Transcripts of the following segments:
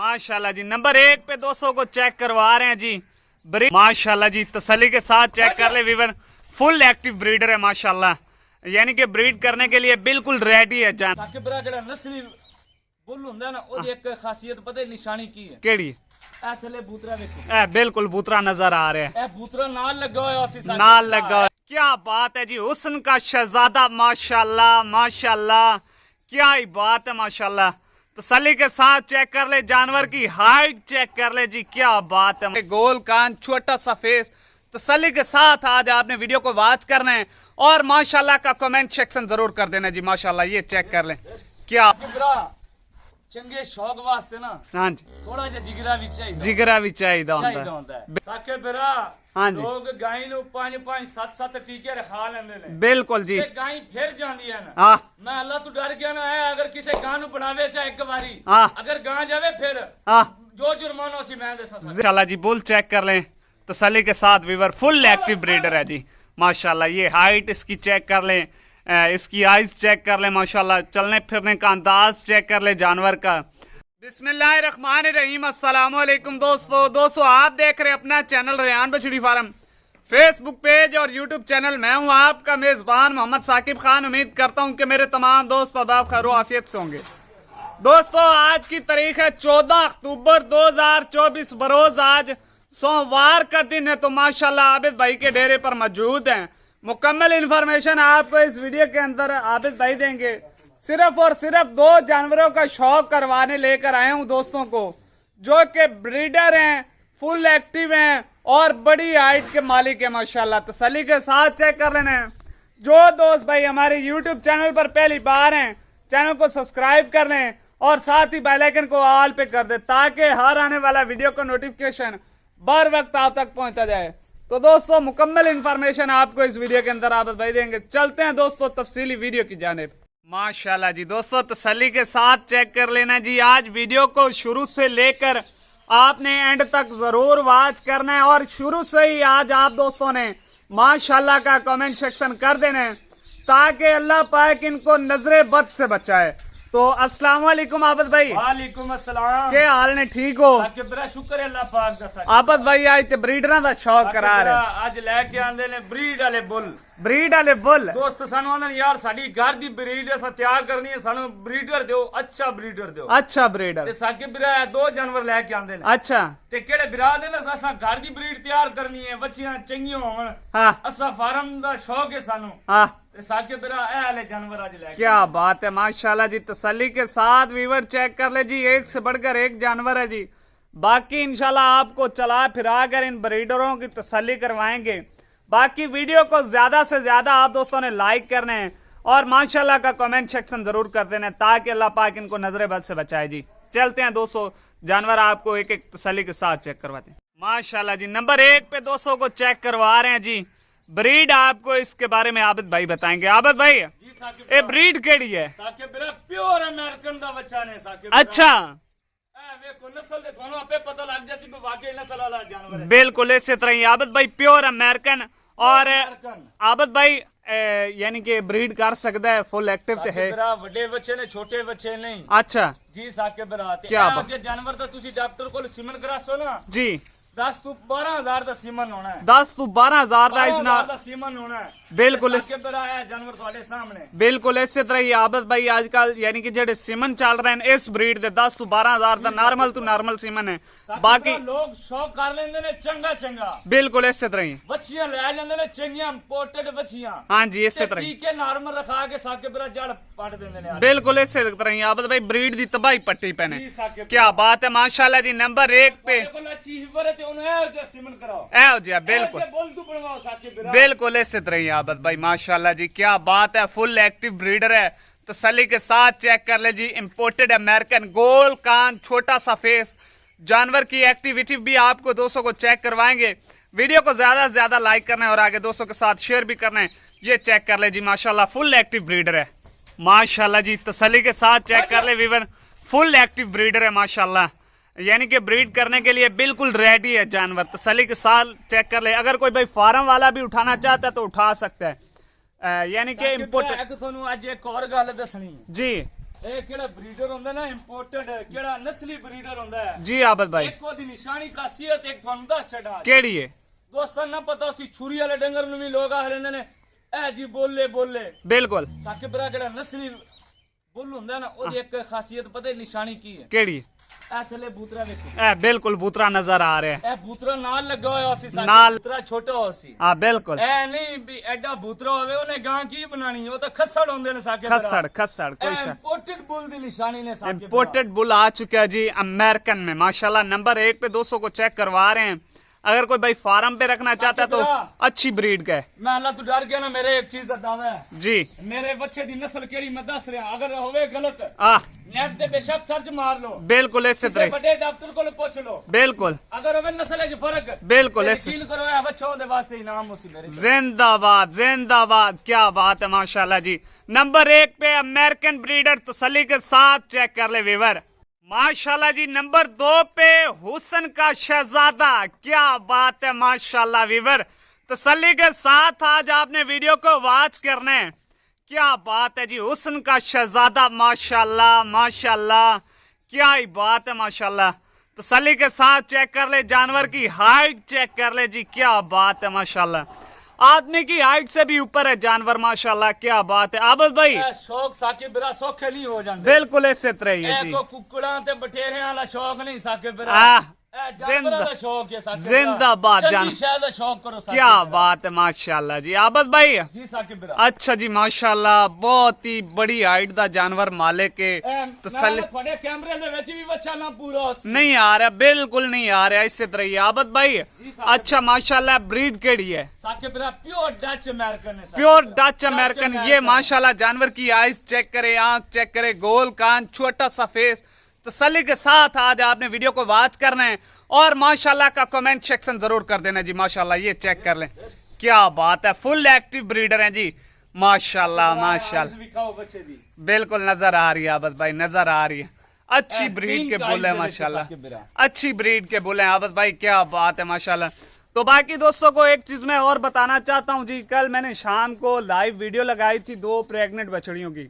माशाल्लाह जी नंबर 1 पे दोस्तों को चेक करवा रहे हैं जी ब्रीड। माशाल्लाह जी तसल्ली के साथ चेक कर ले वीवर, फुल एक्टिव ब्रीडर है माशाल्लाह, यानी कि ब्रीड करने के लिए बिल्कुल रेडी है जान। नस्ली बुल हुंदा ना ओदी एक खासियत पता है निशानी की है केड़ी? ए थले बूतरा देखो, ए बिल्कुल बूतरा नजर आ रहा है, ए बूतरा नाल लगा हुआ है, नाल लगा हुआ है। क्या बात है जी, हुस्न का शहजादा माशाल्लाह माशाल्लाह, क्या ही बात है माशाल्लाह। तसल्ली के साथ चेक कर ले, जानवर की हाइट चेक कर ले जी, क्या बात है। गोल कान, छोटा सा फेस, तसल्ली के साथ आज आपने वीडियो को वॉच करना है और माशाल्लाह का कमेंट सेक्शन जरूर कर देना जी। माशाल्लाह ये चेक कर ले, क्या चंगे शौक वास्ते ना हाँ जी थोड़ा जा जिगरा भी चाहिए, जिगरा भी चाहिए होता है। साके बिरा हाँ जी लोग गाय नु 5-5 7-7 टीके रखा लेंदे ने, बिल्कुल जी। गाय फिर जांदी है ना, हाँ मैं अल्लाह तू डर गया ना है, अगर किसी गां नु बनावे चाहे एक बारी, हाँ अगर गां जावे फिर हाँ जो जुर्माना सी मैं दे सकता। इंशाल्लाह जी बुल चेक कर लें तसल्ली के साथ, वीवर फुल एक्टिव ब्रीडर है जी माशाल्लाह। ये हाइट इसकी चेक कर लें, इसकी आइज चेक कर लें माशाल्लाह, चलने फिरने का अंदाज चेक कर ले जानवर का। बिस्मिल्लाहिर्रहमानिर्रहीम, अस्सलाम वालेकुम दोस्तों आप देख रहे हैं अपना चैनल रेहान बछड़ी फार्म, फेसबुक पेज और यूट्यूब चैनल। मैं हूं आपका मेजबान मोहम्मद साकिब खान। उम्मीद करता हूं कि मेरे तमाम दोस्त आदाब खैर आफियत से होंगे। दोस्तों आज की तारीख है 14 अक्टूबर 2024, बरोज आज सोमवार का दिन है। तो माशाल्लाह आबिद भाई के डेरे पर मौजूद हैं। मुकम्मल इंफॉर्मेशन आपको इस वीडियो के अंदर आबिद भाई देंगे। सिर्फ और सिर्फ 2 जानवरों का शौक करवाने लेकर आए हूं दोस्तों को, जो कि ब्रीडर हैं, फुल एक्टिव हैं और बड़ी हाइट के मालिक है माशाल्लाह। तसल्ली के साथ चेक कर लेना है। जो दोस्त भाई हमारे यूट्यूब चैनल पर पहली बार हैं, चैनल को सब्सक्राइब कर लें और साथ ही बेल आइकन को ऑल पे कर दे, ताकि हर आने वाला वीडियो का नोटिफिकेशन बर वक्त आप तक पहुंचा जाए। तो दोस्तों मुकम्मल इंफॉर्मेशन आपको इस वीडियो के अंदर आप भाई देंगे। चलते हैं दोस्तों तफसीली वीडियो की जानिब। माशाल्लाह जी दोस्तों तसल्ली के साथ चेक कर लेना जी। आज वीडियो को शुरू से लेकर आपने एंड तक जरूर वॉच करना है और शुरू से ही आज आप दोस्तों ने माशाल्लाह का कमेंट सेक्शन कर देना है, ताकि अल्लाह पाक इनको नजरे बद से बचाए। तो अस्सलाम वालेकुम आबद भाई। वालेकुम अस्सलाम, के हाल ने ठीक हो? बड़ा शुक्र है अल्लाह पाक दा। आबद भाई आज ते ब्रीडरां दा शौक करा रहे, आज लेके आंदे ने ब्रीड वाले बुल। ब्रीड वाले बुल दोस्त सानू आंदे यार साडी घर दी ब्रीड अस तैयार करनी है, सानू ब्रीडर दियो, अच्छा ब्रीडर दियो। अच्छा ब्रीडर ते साके बिरा 2 जानवर लेके आंदे ने। अच्छा ते केड़े बिरा दे ना असा घर दी ब्रीड तैयार करनी है, बच्चियां चंगियां होवन। हाँ असा फार्म दा शौक है सानू। हाँ ते साके बिरा ए वाले जानवर आज लेके। क्या बात है माशाल्लाह जी। तसल्ली के साथ वीवर चेक कर ले जी, एक से बढ़कर एक जानवर है जी। बाकी इंशाल्लाह आपको चला फिरा कर इन ब्रीडरों की तसल्ली करवाएंगे। बाकी वीडियो को ज्यादा से ज्यादा आप दोस्तों ने लाइक करने हैं और माशाल्लाह का कमेंट सेक्शन जरूर कर देना, ताकि अल्लाह पाक इनको नजरे बद से बचाए जी। चलते हैं दोस्तों जानवर आपको एक एक तसल्ली के साथ चेक करवाते हैं। माशाल्लाह जी नंबर 1 पे दोस्तों को चेक करवा रहे हैं जी ब्रीड। आपको इसके बारे में आबिद भाई बताएंगे। आबिद भाई ये ब्रीड केड़ी है? साके बिरा प्योर अमेरिकन दा बच्चा ने साके। अच्छा नस्ल दे कोनो आपे पता लग जासी को वाकई नस्ल वाला जानवर है। बिल्कुल इसी तरह ही आबिद भाई प्योर अमेरिकन। और आबिद भाई यानी कि ब्रीड कर सकता है, फुल एक्टिव तो है। बड़े बच्चे ने छोटे बच्चे नहीं। अच्छा जी साके बिरा क्या जानवर तो तुसी डॉक्टर को सीमन करासो ना जी 10 ਤੋਂ 12000 ਦਾ ਸੀਮਨ ਹੋਣਾ ਹੈ। 10 ਤੋਂ 12000 ਦਾ ਇਸ ਨਾਲ ਦਾ ਸੀਮਨ ਹੋਣਾ ਹੈ। ਬਿਲकुल ਸਾਕੇ ਬਿਰਾ ਹੈ जानवर ਤੁਹਾਡੇ ਸਾਹਮਣੇ। बिल्कुल इसी तरह ही आबिद भाई आजकल यानी कि जेडे सीमन चल रहे हैं इस ब्रीड दे 10 ਤੋਂ 12000 ਦਾ नार्मल टू नार्मल सीमन है। बाकी लोग शौक कर लेंदे ने चंगा चंगा। बिल्कुल इसी तरह ही बच्चियां ले लेंदे ने चंगियां इंपोर्टेड बच्चियां। हाँ जी इसी तरह ही टीके नार्मल रखा के साके बिरा जड़ पट देंदे ने। बिल्कुल इसी तरह ही आबिद भाई ब्रीड दी तबाही पट्टी पहने। क्या बात है माशाल्लाह जी। नंबर 1 पे बिल्कुल इसी तरह ही आबिद भाई माशाल्लाह जी। क्या बात है, फुल एक्टिव ब्रीडर है। तसल्ली के साथ चेक कर ले जी। इंपोर्टेड अमेरिकन, गोल कान, छोटा सा फेस। जानवर की एक्टिविटी भी आपको दोस्तों को चेक करवाएंगे। वीडियो को ज्यादा से ज्यादा लाइक करना है और आगे दोस्तों के साथ शेयर भी करना है। ये चेक कर ले जी माशाल्लाह फुल एक्टिव ब्रीडर है माशाल्लाह जी। तसल्ली के साथ चेक कर ले वीवर, फुल एक्टिव ब्रीडर है माशाल्लाह, यानी कि ब्रीड करने के लिए बिल्कुल रेडी है जानवर। तसल्ली के साथ चेक कर ले। अगर कोई भाई फार्म वाला भी उठाना चाहता है तो उठा सकता है, यानी कि इम्पोर्ट। आज एक और गल दसनी जी ਇਹ ਕਿਹੜਾ ਬਰੀਡਰ ਹੁੰਦਾ ਨਾ ਇੰਪੋਰਟਡ ਕਿਹੜਾ ਨਸਲੀ ਬਰੀਡਰ ਹੁੰਦਾ ਹੈ जी आबद भाई ਇੱਕ ਉਹਦੀ ਨਿਸ਼ਾਨੀ ਖਾਸੀਅਤ ਇੱਕ ਤੁਹਾਨੂੰ ਦੱਸ ਛੱਡਾਂ केड़ी है ਦੋਸਤਾਂ ਨਾ ਪਤਾ ਸੀ ਛੁਰੀ ਵਾਲੇ ਡੰਗਰ ਨੂੰ ਵੀ ਲੋਕ ਆਖ ਲੈਂਦੇ ਨੇ ਇਹ ਜੀ ਬੋਲੇ बिल्कुल ਸਾਕਿਬ ਬਰਾ ਜਿਹੜਾ ਨਸਲੀ ਬੁੱਲ ਹੁੰਦਾ ਨਾ ਉਹਦੀ ਇੱਕ ਖਾਸੀਅਤ ਪਤਾ ਹੈ ਨਿਸ਼ਾਨੀ ਕੀ ਹੈ केड़ी है ਇਹ ਥੱਲੇ ਬੂਤਰਾ ਵੇਖੋ ए बिल्कुल बूतरा नजर आ रहा है ਇਹ ਬੂਤਰਾ ਨਾਲ ਲੱਗਾ ਹੋਇਆ ਸੀ ਸਾਕਿਬ ਨਾਲ। ਬੂਤਰਾ ਛੋਟਾ ਹੋਇਆ ਸੀ हाँ बिल्कुल ਇਹ ਨਹੀਂ ਵੀ ਐਡਾ ਬੂਤਰਾ ਹੋਵੇ ਉਹਨੇ ਗਾਂ ਕੀ ਬਣਾਣੀ ਉਹ ਤਾਂ ਖੱਸੜ ਹੁੰਦੇ ਨੇ ਸਾਕਿਬ खसड़ खसड़ कोई शक ਇੰਪੋਰਟਡ ਬੁੱਲ ਦੀ ਨਿਸ਼ਾਨੀ ਨੇ ਸਾਕਿਬ इम्पोर्टेड बुल आ चुका है जी अमेरिकन में माशाल्लाह नंबर 1 पे दोस्तों को चेक करवा रहे हैं अगर कोई भाई फार्म पे रखना चाहता है तो अच्छी ब्रीड का है ਮੈਂ ਅੱਲਾ ਤੋਂ ਡਰ ਗਿਆ ਨਾ ਮੇਰੇ ਇੱਕ ਚੀਜ਼ ਦਾ ਦਾਵਾ ਹੈ जी ਮੇਰੇ ਬੱਚੇ ਦੀ ਨਸਲ ਕਿਹੜੀ ਮੈਂ ਦੱਸ ਰਿਹਾ ਅਗਰ ਹੋਵੇ ਗਲਤ आ ਨੈਟ ਤੇ ਬੇਸ਼ੱਕ ਸਰਚ ਮਾਰ ਲਓ बिल्कुल ऐसे ਕਿਸੇ तरह ਵੱਡੇ ਡਾਕਟਰ ਕੋਲ ਪੁੱਛ ਲਓ बिल्कुल ਅਗਰ ਹੋਵੇ ਨਸਲ ਵਿੱਚ ਫਰਕ बिल्कुल ਤੇ ऐसे ਯਕੀਨ ਕਰੋ ਇਹ ਬੱਚਾ ਉਹਦੇ ਵਾਸਤੇ ਇਨਾਮ ਹੋ ਸੀ ਮੇਰੇ जिंदाबाद जिंदाबाद क्या बात है माशाल्लाह जी नंबर 1 पे अमेरिकन ब्रीडर तसल्ली के साथ चेक कर ले वीवर माशाल्लाह जी नंबर 2 पे हुसन का शहजादा क्या बात है माशाल्लाह वीवर तसल्ली के साथ आज आपने वीडियो को वॉच करना है क्या बात है जी हुसन का शहजादा माशाल्लाह माशाल्लाह क्या ही बात है माशाल्लाह तसल्ली के साथ चेक कर ले जानवर की हाइट चेक कर ले जी क्या बात है माशाल्लाह आदमी की हाइट से भी ऊपर है जानवर माशाल्लाह क्या बात है आबद भाई ਇਹ ਸ਼ੌਕ ਸਾਕਿਬ ਬਰਾ ਸੌਖੇ ਨਹੀਂ ਹੋ ਜਾਂਦੇ बिल्कुल ऐसे तरह ही है ਇਹ जी ਕੋ ਕੁੱਕੜਾਂ ਤੇ ਬਟੇਰਿਆਂ ਵਾਲਾ ਸ਼ੌਕ ਨਹੀਂ ਸਾਕਿਬ ਬਰਾ आह, ਇਹ ਜਾਨਵਰਾਂ ਦਾ ਸ਼ੌਕ ਹੈ ਸਾਕਿਬ ਬਰਾ जिंदाबाद ਚੰਗੀ जान ਸ਼ੈ ਦਾ ਸ਼ੌਕ ਕਰੋ ਸਾਕਿਬ क्या ਬਰਾ। बात है माशाल्लाह जी आबद भाई ਜੀ ਸਾਕਿਬ ਬਰਾ अच्छा जी माशाल्लाह बहुत ही बड़ी हाइट दा जानवर मालिक के ਇਹ तसल्ली ਮੈਂ ਤੁਹਾਡੇ ਕੈਮਰੇ ਦੇ ਵਿੱਚ ਵੀ ਬੱਚਾ ਨਾ ਪੂਰਾ ਹੋ ਸੀ नहीं आ रहा बिल्कुल नहीं आ रहा इससे तरह ही आबद भाई अच्छा माशाल्लाह ब्रीड केड़ी है साकिब बरा प्योर डच अमेरिकन है साकिब प्योर बरा। डच अमेरिकन ये माशाल्लाह जानवर की आइज चेक करे आंख चेक करे गोल कान छोटा सा फेस तसल्ली के साथ आज आपने वीडियो को वॉच करना है और माशाल्लाह का कमेंट सेक्शन जरूर कर देना जी माशाल्लाह ये चेक कर लें क्या बात है फुल एक्टिव ब्रीडर हैं जी माशाल्लाह माशाल्लाह आइज़ भी खाओ बच्चे दी बिल्कुल नजर आ रही है आबद भाई नजर आ रही है अच्छी ब्रीड के पिंक बुल है आइज़ माशाल्लाह साकिब बरा। अच्छी ब्रीड के बुल हैं आबद भाई क्या बात है माशाल्लाह तो बाकी दोस्तों को एक चीज मैं और बताना चाहता हूँ जी कल मैंने शाम को लाइव वीडियो लगाई थी 2 प्रेग्नेंट बछड़ियों की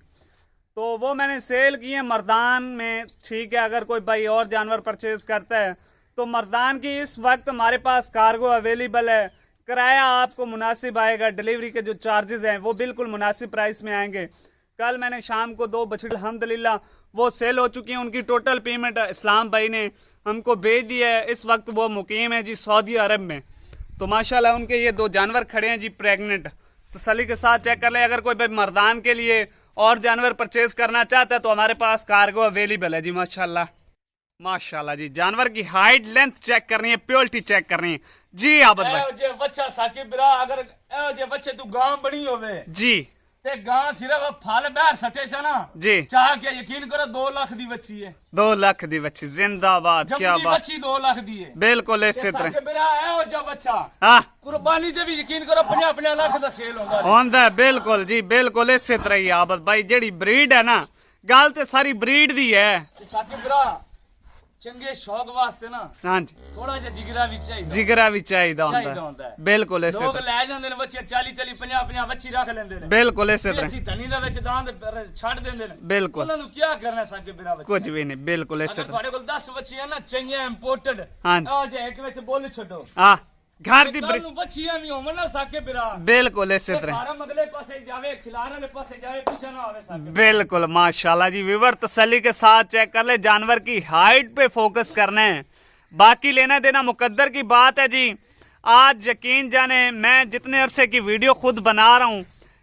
तो वो मैंने सेल की है मर्दान में ठीक है अगर कोई भाई और जानवर परचेज करता है तो मर्दान की इस वक्त हमारे पास कार्गो अवेलेबल है किराया आपको मुनासिब आएगा डिलीवरी के जो चार्जेस हैं वो बिल्कुल मुनासिब प्राइस में आएंगे कल मैंने शाम को 2 बछड़े अल्हम्दुलिल्लाह वो सेल हो चुकी हैं उनकी टोटल पेमेंट इस्लाम भाई ने हमको भेज दी है इस वक्त वो मुकीम है जी सऊदी अरब में तो माशाल्लाह उनके ये 2 जानवर खड़े हैं जी प्रेग्नेंट तसल्ली के साथ चेक कर ले अगर कोई भाई मर्दान के लिए और जानवर परचेज करना चाहता है तो हमारे पास कार्गो अवेलेबल है जी माशाल्लाह माशाल्लाह जी जानवर की हाइट लेंथ चेक करनी है प्योरिटी चेक करनी है जी आबद भाई ਇਹੋ ਜਿਹੇ ਬੱਚਾ ਸਾਕਿਬ ਬਰਾ ਅਗਰ ਇਹੋ ਜਿਹੇ ਬੱਚੇ ਤੂੰ ਗਾਂ ਬਣੀ ਹੋਵੇ जी ਤੇ ਗਾਂ ਸਿਰਫ ਫਲ ਬਾਹਰ ਸੱਟੇ ਚ ਨਾ जी ਚਾਹ ਕੇ ਯਕੀਨ ਕਰੋ 2 ਲੱਖ ਦੀ ਬੱਚੀ ਹੈ 2 लाख दी बच्ची जिंदाबाद क्या ਜੰਮਦੀ बात ਬੱਚੀ 2 ਲੱਖ ਦੀ ਹੈ बिल्कुल ऐसे तरह ਸਾਕਿਬ ਬਰਾ ਇਹੋ ਜਿਹਾ ਬੱਚਾ हाँ ਕੁਰਬਾਨੀ ਤੇ ਵੀ ਯਕੀਨ ਕਰੋ 50 ਲੱਖ ਦਾ ਸੇਲ ਹੁੰਦਾ ਹੈ ਹੁੰਦਾ ਬਿਲकुल जी बिल्कुल इसे तरह ही आबद भाई जेड़ी ब्रीड है ना गल ते सारी ब्रीड दी है ਤੇ ਸਾਕਿਬ ਬਰਾ ਚੰਗੇ ਸ਼ੌਕ ਵਾਸਤੇ ਨਾ हाँ जी ਥੋੜਾ ਜਿਹਾ ਜਿਗਰਾ ਵੀ ਚਾਹੀਦਾ जिगरा भी चाहिए ਚਾਹੀਦਾ होता ਹੁੰਦਾ ਹੈ है बिल्कुल ऐसे ਲੋਕ तरह ਲੈ ਜਾਂਦੇ ਨੇ ਬੱਚੇ 40 50 ਬੱਚੀ ਰੱਖ ਲੈਂਦੇ ਨੇ बिल्कुल ऐसे तरह ਅਸੀਂ ਧਨੀ ਦਾ ਵਿੱਚ ਦਾੰਦ ਛੱਡ ਦਿੰਦੇ ਨੇ बिल्कुल ਉਹਨਾਂ ਨੂੰ ਕੀ ਕਰਨਾ ਸਾਕਿਬ ਬਰਾ ਬੱਚੇ कुछ भी नहीं बिल्कुल ऐसे ਅਗਰ तरह ਤੁਹਾਡੇ ਕੋਲ 10 ਬੱਚੀਆਂ ਨਾ ਚੰਗੀਆਂ ਇੰਪੋਰਟਡ ਹਾਂਜੀ। ਉਹ ਜੇ ਇੱਕ ਵਿੱਚ ਬੋਲ ਛੱਡੋ हाँ घर दी ਕੱਲ ब्रीड ਨੂੰ ਬੱਚੀਆਂ ਵੀ ਹੋਵਣ ਨਾ ਸਾਕਿਬ ਬਰਾ बिल्कुल ऐसे तरह ਫਾਰਮ ਅਗਲੇ ਪਾਸੇ ਜਾਵੇ ਖਿਲਾਰ ਵਾਲੇ ਪਾਸੇ ਜਾਵੇ ਪਿੱਛੇ ਨਾ ਆਵੇ ਸਾਕਿਬ बिल्कुल माशाल्लाह जी व्यूअर तसल्ली के साथ चेक कर ले जानवर की हाइट पे फोकस करना है बाकी लेना देना मुकद्दर की बात है जी आज यकीन जाने मैं जितने अरसे की वीडियो खुद बना रहा हूँ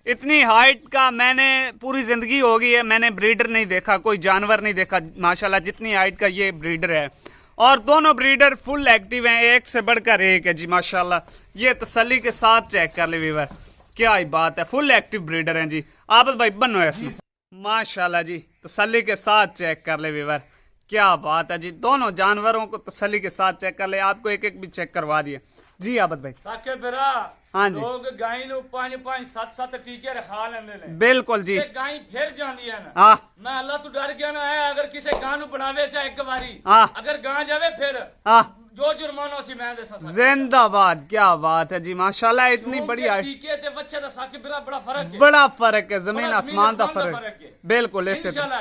इतनी हाइट का मैंने पूरी जिंदगी हो गई है मैंने ब्रीडर नहीं देखा कोई जानवर नहीं देखा माशाल्लाह जितनी हाइट का ये ब्रीडर है और दोनों ब्रीडर फुल एक्टिव हैं एक से बढ़कर एक है जी माशाल्लाह ये तसल्ली के साथ चेक कर ले व्यूअर क्या ही बात है फुल एक्टिव ब्रीडर हैं जी आबद भाई बनो है इसमें माशाल्लाह जी तसल्ली के साथ चेक कर ले व्यूअर क्या बात है जी दोनों जानवरों को तसल्ली के साथ चेक कर ले आपको एक एक भी चेक करवा दिए जी आबद भाई ਸਾਕਿਬ ਬਰਾ ਹਾਂਜੀ। ਲੋਕ ਗਾਈ ਨੂੰ 5 7 ਟੀਕੇ ਰਖਾ ਲੈਂਦੇ ਨੇ बिल्कुल जी ਤੇ ਗਾਈ ਫਿਰ ਜਾਂਦੀਆਂ ਨੇ हाँ ਮੈਂ ਅੱਲਾ ਤੋਂ ਡਰ ਗਿਆ ਨਾ ਹੈ ਅਗਰ ਕਿਸੇ ਗਾਂ ਨੂੰ ਬਣਾਵੇ ਚਾਹੇ ਇੱਕ ਵਾਰੀ हाँ ਅਗਰ ਗਾਂ ਜਾਵੇ ਫਿਰ हाँ ਜੋ ਜੁਰਮਾਨਾ ਸੀ ਮੈਂ ਦੇ ਸਕਦਾ जिंदाबाद क्या बात है जी माशाल्लाह इतनी बड़ी हाइट ਟੀਕੇ ਤੇ ਬੱਚੇ ਦਾ ਸਾਕਿਬ ਬਰਾ ਬੜਾ ਫਰਕ ਹੈ बड़ा फर्क है जमीन बड़ा आसमान का जमीन आसमान का फर्क फर्क है। बिल्कुल ऐसे इंशाल्लाह